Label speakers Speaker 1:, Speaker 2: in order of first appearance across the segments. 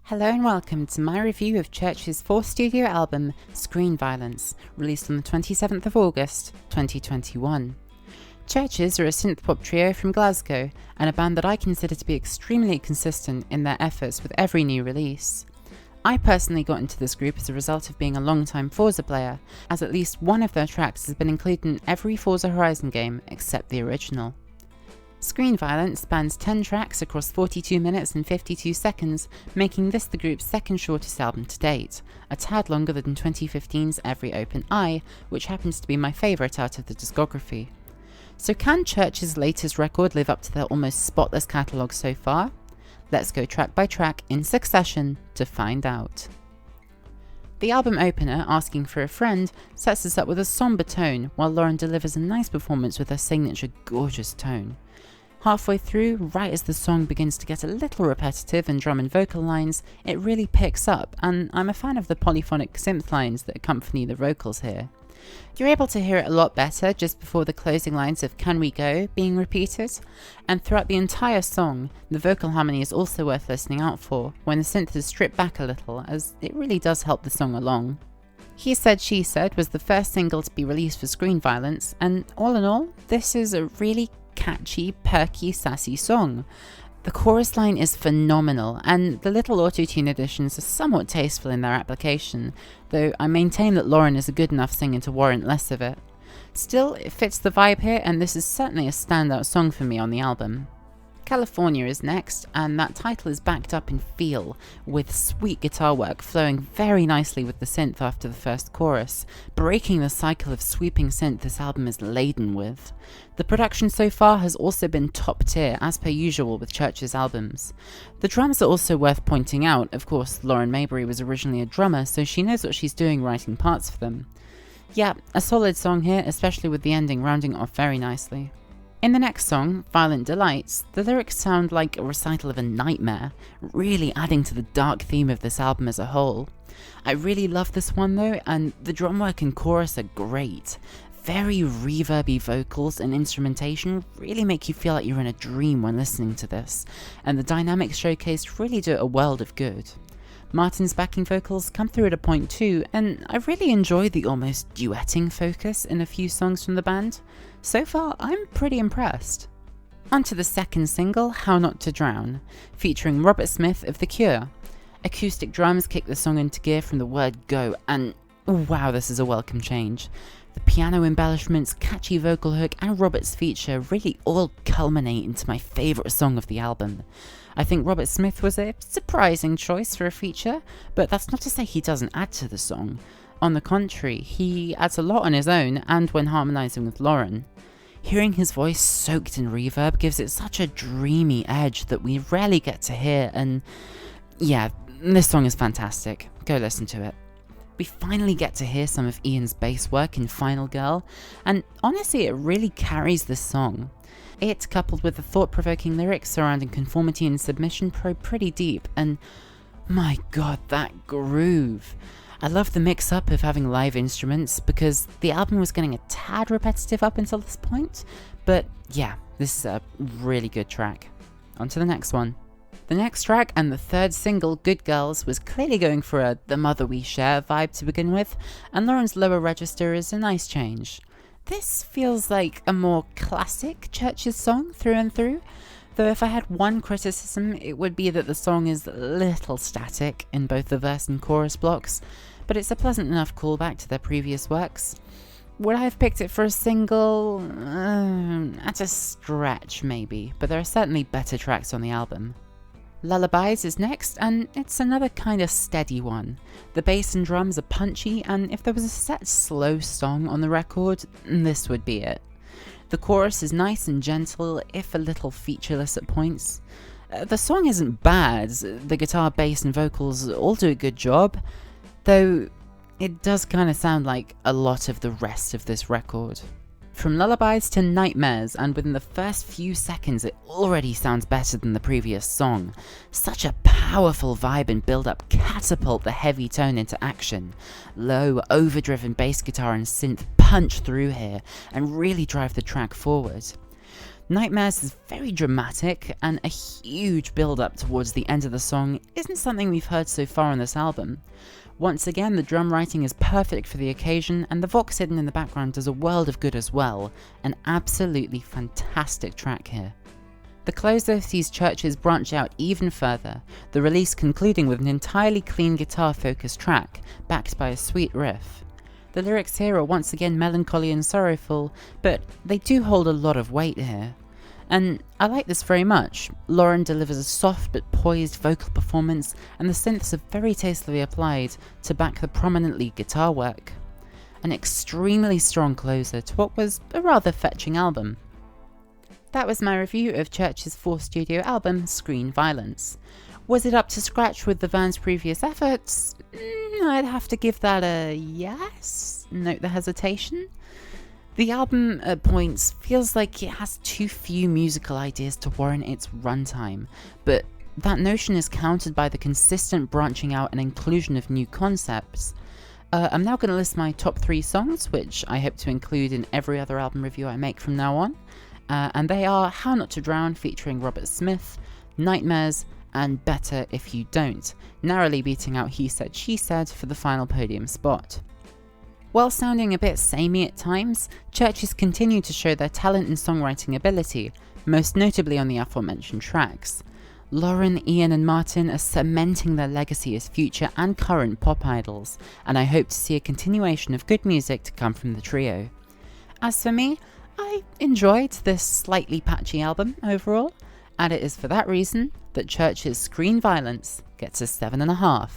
Speaker 1: Hello and welcome to my review of CHVRCHES' fourth studio album, Screen Violence, released on the 27th of August, 2021. CHVRCHES are a synth-pop trio from Glasgow, and a band that I consider to be extremely consistent in their efforts with every new release. I personally got into this group as a result of being a long-time Forza player, as at least one of their tracks has been included in every Forza Horizon game except the original. Screen Violence spans 10 tracks across 42 minutes and 52 seconds, making this the group's second shortest album to date, a tad longer than 2015's Every Open Eye, which happens to be my favourite out of the discography. So can CHVRCHES' latest record live up to their almost spotless catalogue so far? Let's go track by track in succession to find out. The album opener, Asking for a Friend, sets us up with a somber tone, while Lauren delivers a nice performance with her signature gorgeous tone. Halfway through, right as the song begins to get a little repetitive in drum and vocal lines, it really picks up, and I'm a fan of the polyphonic synth lines that accompany the vocals here. You're able to hear it a lot better just before the closing lines of Can We Go being repeated, and throughout the entire song, the vocal harmony is also worth listening out for when the synth is stripped back a little, as it really does help the song along. He Said, She Said was the first single to be released for Screen Violence, and all in all, this is a really catchy, perky, sassy song. The chorus line is phenomenal, and the little auto-tune additions are somewhat tasteful in their application, though I maintain that Lauren is a good enough singer to warrant less of it. Still, it fits the vibe here, and this is certainly a standout song for me on the album. California is next, and that title is backed up in feel, with sweet guitar work flowing very nicely with the synth after the first chorus, breaking the cycle of sweeping synth this album is laden with. The production so far has also been top tier, as per usual with CHVRCHES' albums. The drums are also worth pointing out. Of course, Lauren Mayberry was originally a drummer, so she knows what she's doing writing parts for them. Yeah, a solid song here, especially with the ending rounding off very nicely. In the next song, Violent Delights, the lyrics sound like a recital of a nightmare, really adding to the dark theme of this album as a whole. I really love this one though, and the drum work and chorus are great. Very reverby vocals and instrumentation really make you feel like you're in a dream when listening to this, and the dynamics showcased really do it a world of good. Martin's backing vocals come through at a point too, and I really enjoy the almost duetting focus in a few songs from the band. So far, I'm pretty impressed. On to the second single, How Not to Drown, featuring Robert Smith of The Cure. Acoustic drums kick the song into gear from the word go, and wow, this is a welcome change. The piano embellishments, catchy vocal hook, and Robert's feature really all culminate into my favourite song of the album. I think Robert Smith was a surprising choice for a feature, but that's not to say he doesn't add to the song. On the contrary, he adds a lot on his own and when harmonising with Lauren. Hearing his voice soaked in reverb gives it such a dreamy edge that we rarely get to hear, and yeah, this song is fantastic. Go listen to it. We finally get to hear some of Ian's bass work in Final Girl, and honestly it really carries this song. It, coupled with the thought-provoking lyrics surrounding conformity and submission, probe pretty deep, and my god, that groove! I love the mix-up of having live instruments, because the album was getting a tad repetitive up until this point, but yeah, this is a really good track. On to the next one. The next track, and the third single, Good Girls, was clearly going for a The Mother We Share vibe to begin with, and Lauren's lower register is a nice change. This feels like a more classic CHVRCHES song through and through, though if I had one criticism, it would be that the song is a little static in both the verse and chorus blocks, but it's a pleasant enough callback to their previous works. Would I have picked it for a single? At a stretch, maybe, but there are certainly better tracks on the album. Lullabies is next, and it's another kind of steady one. The bass and drums are punchy, and if there was a set slow song on the record, this would be it. The chorus is nice and gentle, if a little featureless at points. The song isn't bad, the guitar, bass and vocals all do a good job, though it does kind of sound like a lot of the rest of this record. From Lullabies to Nightmares, and within the first few seconds it already sounds better than the previous song. Such a powerful vibe and build-up catapult the heavy tone into action. Low, overdriven bass guitar and synth punch through here and really drive the track forward. Nightmares is very dramatic, and a huge build-up towards the end of the song isn't something we've heard so far on this album. Once again, the drum writing is perfect for the occasion, and the vox hidden in the background does a world of good as well. An absolutely fantastic track here. The closer sees CHVRCHES branch out even further, the release concluding with an entirely clean guitar-focused track, backed by a sweet riff. The lyrics here are once again melancholy and sorrowful, but they do hold a lot of weight here. And I like this very much. Lauren delivers a soft but poised vocal performance, and the synths are very tastefully applied to back the prominent lead guitar work. An extremely strong closer to what was a rather fetching album. That was my review of CHVRCHES' fourth studio album, Screen Violence. Was it up to scratch with the band's previous efforts? I'd have to give that a yes. Note the hesitation. The album, at points, feels like it has too few musical ideas to warrant its runtime, but that notion is countered by the consistent branching out and inclusion of new concepts. I'm now going to list my top 3 songs, which I hope to include in every other album review I make from now on, and they are How Not to Drown featuring Robert Smith, Nightmares, and Better If You Don't, narrowly beating out He Said She Said for the final podium spot. While sounding a bit samey at times, CHVRCHES continue to show their talent and songwriting ability, most notably on the aforementioned tracks. Lauren, Ian and Martin are cementing their legacy as future and current pop idols, and I hope to see a continuation of good music to come from the trio. As for me, I enjoyed this slightly patchy album overall, and it is for that reason that CHVRCHES' Screen Violence gets a 7.5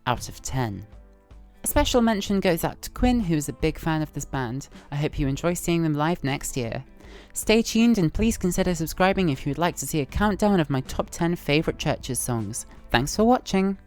Speaker 1: out of 10. A special mention goes out to Quinn, who is a big fan of this band. I hope you enjoy seeing them live next year. Stay tuned and please consider subscribing if you would like to see a countdown of my top 10 favourite CHVRCHES songs. Thanks for watching!